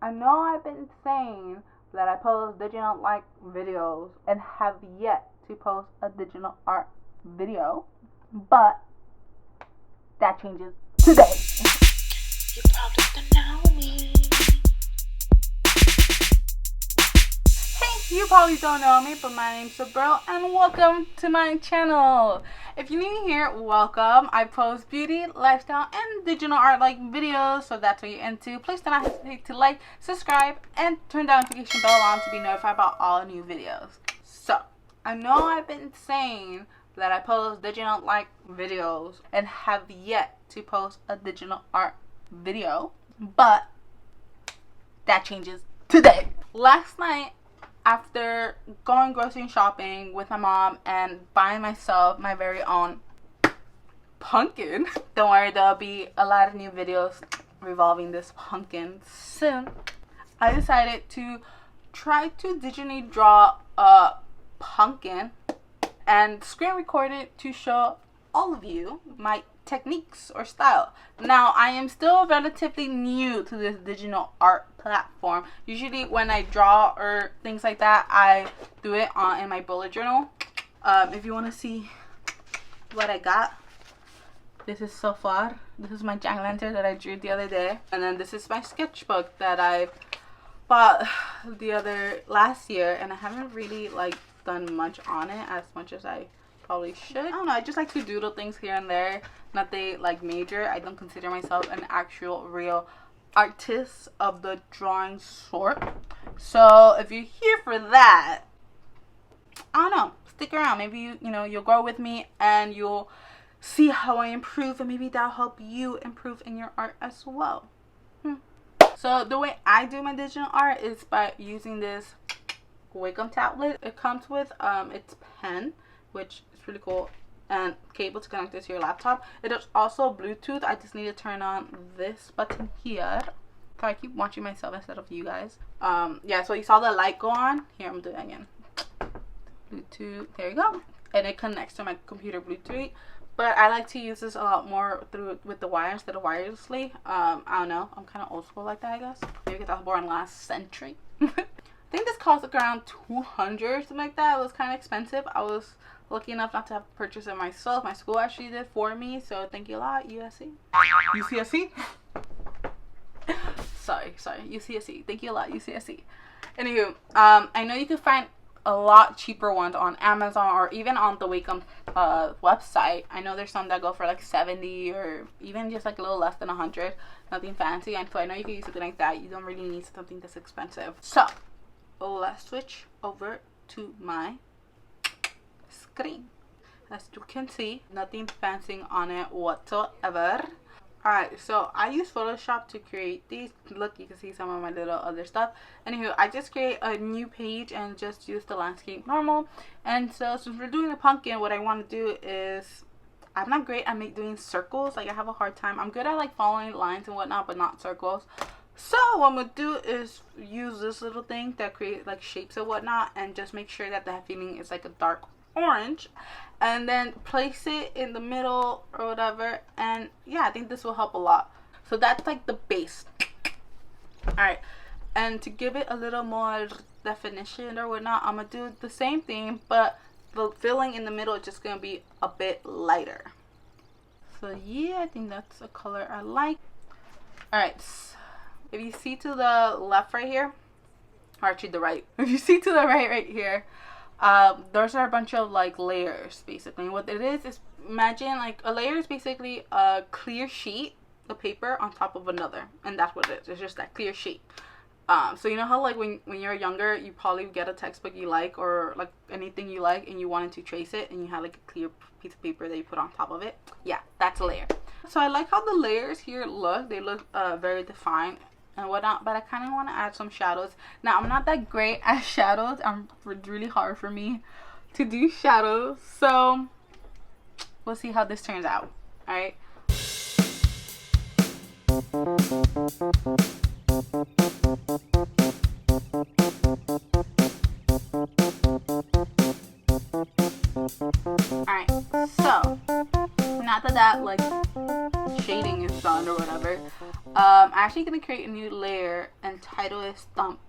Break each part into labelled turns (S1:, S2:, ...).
S1: I know I've been saying that I post digital like videos and have yet to post a digital art video, but that changes today.
S2: You probably don't know me.
S1: Hey, you probably don't know me, but my name's Sabril and welcome to my channel. If you're new here, welcome. I post beauty, lifestyle, and digital art like videos, so that's what you're into. Please do not hesitate to like, subscribe, and turn the notification bell on to be notified about all new videos. So, I know I've been saying that I post digital like videos and have yet to post a digital art video, but that changes today. Last night, after going grocery shopping with my mom and buying myself my very own pumpkin, don't worry, there'll be a lot of new videos revolving this pumpkin soon. I decided to try to digitally draw a pumpkin and screen record it to show all of you my techniques or style. Now, I am still relatively new to this digital art platform. Usually when I draw or things like that, I do it in my bullet journal. If you want to see what I got, this is so far. This is my jac-o-lantern that I drew the other day, and then this is my sketchbook that I bought last year, and I haven't really done much on it as much as I probably should. I don't know, I just like to doodle things here and there, nothing major. I don't consider myself an actual real artist of the drawing sort. So if you're here for that, I don't know, stick around. Maybe you'll grow with me and you'll see how I improve, and maybe that'll help you improve in your art as well. So the way I do my digital art is by using this Wacom tablet. It comes with its pen, which is really cool, and cable to connect it to your laptop. It is also Bluetooth. I just need to turn on this button here. So I keep watching myself instead of you guys. Yeah, so you saw the light go on. Here, I'm doing it again. Bluetooth, there you go. And it connects to my computer Bluetooth. But I like to use this a lot more with the wire instead of wirelessly. I don't know, I'm kind of old school like that, I guess. Maybe because I was born last century. I think this cost around $200, something like that. It was kind of expensive. I was lucky enough not to have to purchase it myself. My school actually did for me, so thank you a lot, USC. UCSC? sorry, UCSC. Thank you a lot, UCSC. Anywho, I know you can find a lot cheaper ones on Amazon or even on the Wacom website. I know there's some that go for $70 or even just a little less than $100. Nothing fancy, and so I know you can use something like that. You don't really need something that's expensive. So let's switch over to my screen. As you can see, nothing fancy on it whatsoever. Alright, so I use Photoshop to create these. Look, you can see some of my little other stuff. Anywho, I just create a new page and just use the landscape normal. And so since we're doing a pumpkin, what I want to do is, I'm not great at doing circles. I have a hard time. I'm good at following lines and whatnot, but not circles. So what I'm gonna do is use this little thing that creates shapes and whatnot, and just make sure that the filling is a dark orange, and then place it in the middle or whatever. And yeah, I think this will help a lot. So that's the base. Alright, and to give it a little more definition or whatnot, I'm gonna do the same thing, but the filling in the middle is just gonna be a bit lighter. So yeah, I think that's a color I like. Alright, if you see to the left right here, or actually the right, if you see to the right here, those are a bunch of layers basically. And what it is imagine a layer is basically a clear sheet of paper on top of another, and that's what it is. It's just that clear sheet. So you know how when you're younger, you probably get a textbook you like, or anything you like, and you wanted to trace it, and you had a clear piece of paper that you put on top of it. Yeah, that's a layer. So I like how the layers here look. They look very defined and whatnot, but I kind of want to add some shadows. Now, I'm not that great at shadows. It's really hard for me to do shadows, so we'll see how this turns out. All right. Alright, so not that shading is done or whatever, I'm actually going to create a new layer and title it Stump.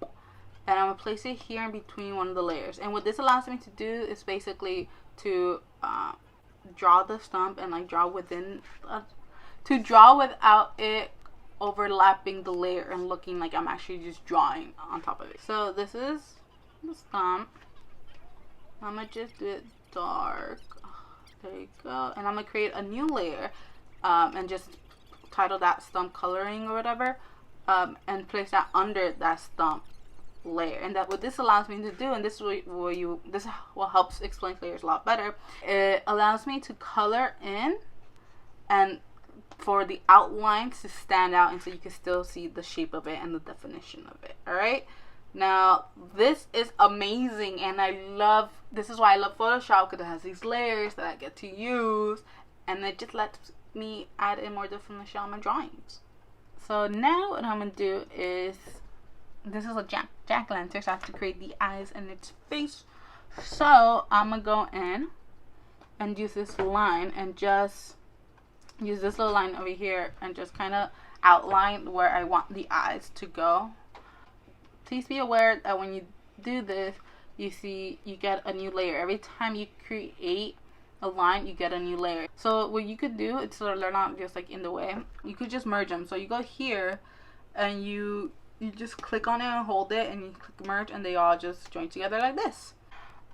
S1: And I'm going to place it here in between one of the layers. And what this allows me to do is basically to draw the stump and like draw within, to draw without it overlapping the layer and looking like I'm actually just drawing on top of it. So this is the stump. I'm going to just do it dark. There you go. And I'm going to create a new layer and just title that stump coloring or whatever, and place that under that stump layer. And that what this allows me to do, and this is what helps explain layers a lot better, it allows me to color in and for the outlines to stand out, and so you can still see the shape of it and the definition of it. All right, now this is amazing, and this is why I love Photoshop, because it has these layers that I get to use, and it just lets me add in more definition on my drawings. So now what I'm gonna do is, this is a jack-o'-lantern, so I have to create the eyes and its face. So I'm gonna go in and use this line and just use this little line over here and just kind of outline where I want the eyes to go. Please be aware that when you do this, you get a new layer. Every time you create a line, you get a new layer. So what you could do, it's so they're not just like in the way, you could just merge them. So you go here and you just click on it and hold it and you click merge, and they all just join together like this.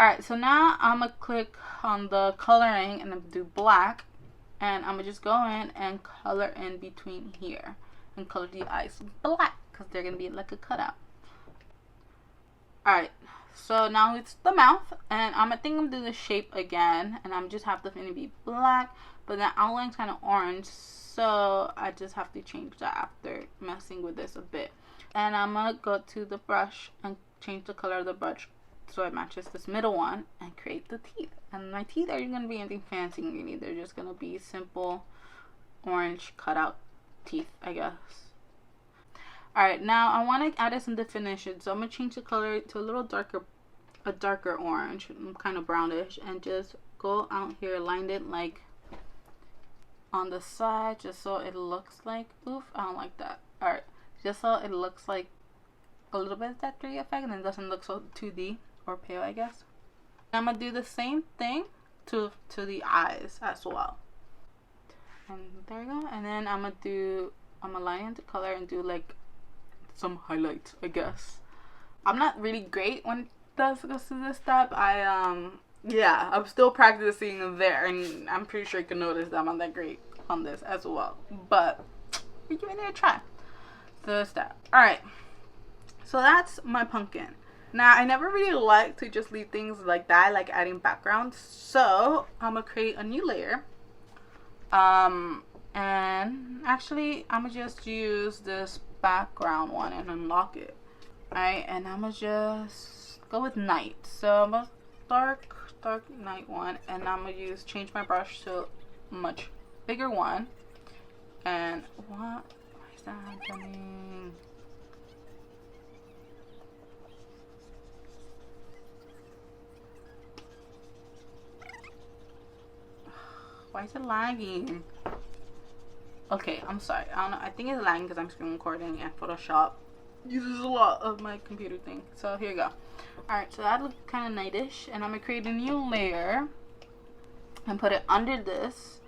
S1: Alright, so now I'm gonna click on the coloring and then do black, and I'm gonna just go in and color in between here and color the eyes black because they're gonna be like a cutout. Alright, so now it's the mouth, and I'm gonna do the shape again, and I'm just have the thing to be black, but the outline's kind of orange, so I just have to change that after messing with this a bit. And I'm gonna go to the brush and change the color of the brush so it matches this middle one and create the teeth. And my teeth are gonna be anything fancy really, they're just gonna be simple orange cutout teeth, I guess. Alright, now I want to add some definition, so I'm going to change the color to a darker orange, kind of brownish, and just go out here, line it like on the side, just so it looks like, oof, I don't like that. Alright, just so it looks like a little bit of that 3D effect, and it doesn't look so 2D or pale, I guess. I'm going to do the same thing to the eyes as well. And there you go. And then I'm going to line into color and do like some highlights, I guess. I'm not really great when it goes to this step. I'm still practicing there, and I'm pretty sure you can notice that I'm not that great on this as well, but we're giving it a try. So step. Alright, so that's my pumpkin. Now I never really like to just leave things like that, like adding backgrounds, so I'm gonna create a new layer, and actually I'm gonna just use this background one and unlock it. Alright, and I'm gonna just go with night. So I'm gonna dark night one, and I'm gonna change my brush to a much bigger one. And why is that happening? Why is it lagging? Okay, I'm sorry. I don't know. I think it's lagging because I'm screen recording, and Photoshop uses a lot of my computer thing. So here you go. Alright, so that looks kind of nightish, and I'm going to create a new layer and put it under this.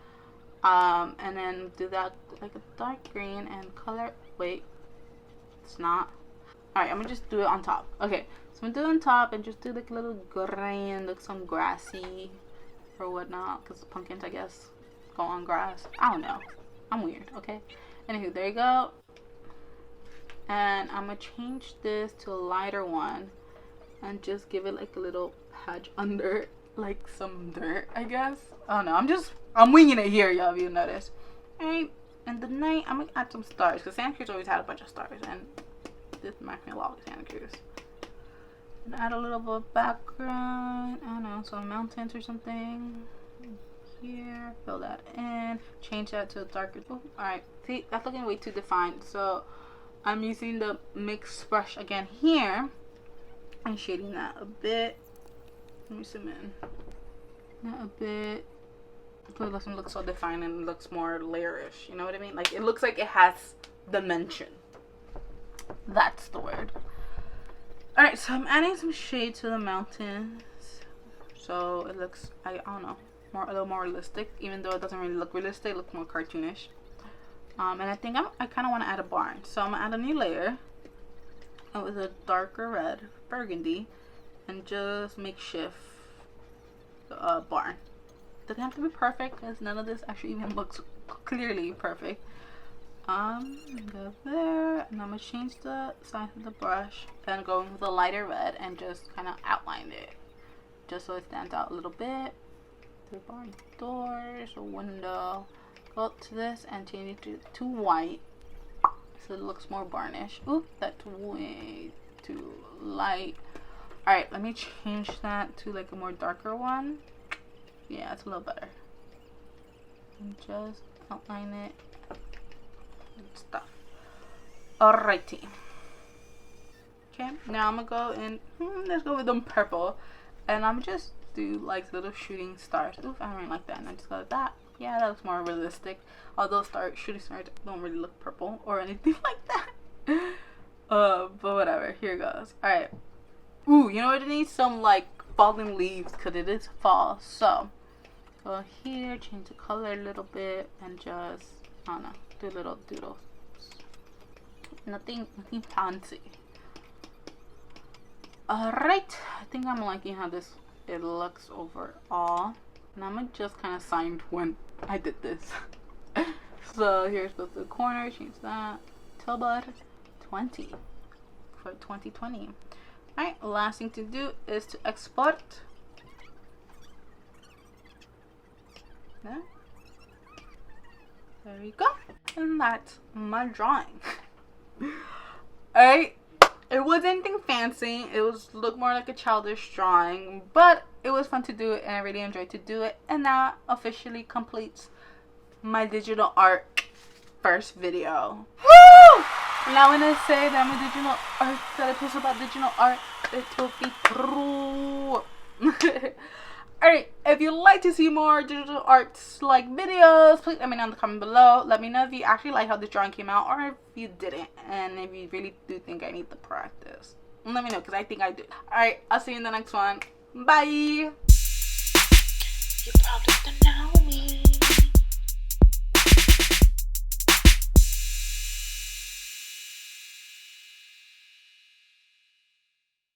S1: And then do that like a dark green and color. Wait, it's not. Alright, I'm going to just do it on top. Okay, so I'm going to do it on top and just do like a little green, like some grassy or whatnot, because the pumpkins, I guess, go on grass. I don't know. I'm weird, okay? Anywho, there you go. And I'm gonna change this to a lighter one and just give it like a little patch under, like some dirt, I guess. I don't know. I'm winging it here, y'all, if you notice. Alright, and the night, I'm gonna add some stars, because Santa Cruz always had a bunch of stars, and this reminds me a lot of Santa Cruz. And add a little bit of background, I don't know, some mountains or something. Here, fill that in, change that to a darker. Alright, see, that's looking way too defined, so I'm using the mix brush again here and shading that a bit. Let me zoom in. That a bit, because it doesn't look so defined and it looks more layerish, you know what I mean? Like, it looks like it has dimension. That's the word. Alright, so I'm adding some shade to the mountains. So it looks, I don't know, a little more realistic. Even though it doesn't really look realistic, it looks more cartoonish. And I think I kind of want to add a barn. So I'm going to add a new layer. With a darker red, burgundy. And just makeshift barn. Doesn't have to be perfect, because none of this actually even looks clearly perfect. Go there, and I'm gonna change the size of the brush and go in with a lighter red and just kind of outline it, just so it stands out a little bit. The barn doors, a window. Go up to this and change it to white, so it looks more barnish. Oop, that's way too light. All right, let me change that to like a more darker one. Yeah, it's a little better. And just outline it and stuff. Alrighty. Okay, now I'm gonna go in. Let's go with them purple, and I'm just do like little shooting stars. Oof, I don't really like that. And I just go like that. Yeah, that looks more realistic. Although shooting stars don't really look purple or anything like that. But whatever. Here goes. All right. Ooh, you know what? It needs some like falling leaves because it is fall. So go here, change the color a little bit, and just I don't know, do little doodles. Nothing fancy. Alright, I think I'm liking how it looks overall. And I'm gonna just kind of signed when I did this. So here's the corner, change that. Tilbud 20 for 2020. Alright, last thing to do is to export. There we go. And that's my drawing. Alright, it wasn't anything fancy. It looked more like a childish drawing, but it was fun to do it and I really enjoyed to do it. And that officially completes my digital art first video. Woo! Now when I say that I'm a digital art, that I post about digital art, it will be true. Alright, if you'd like to see more digital arts like videos, please let me know in the comment below. Let me know if you actually like how this drawing came out or if you didn't. And if you really do think I need to practice. Let me know because I think I do. Alright, I'll see you in the next one. Bye!
S2: You probably don't know me.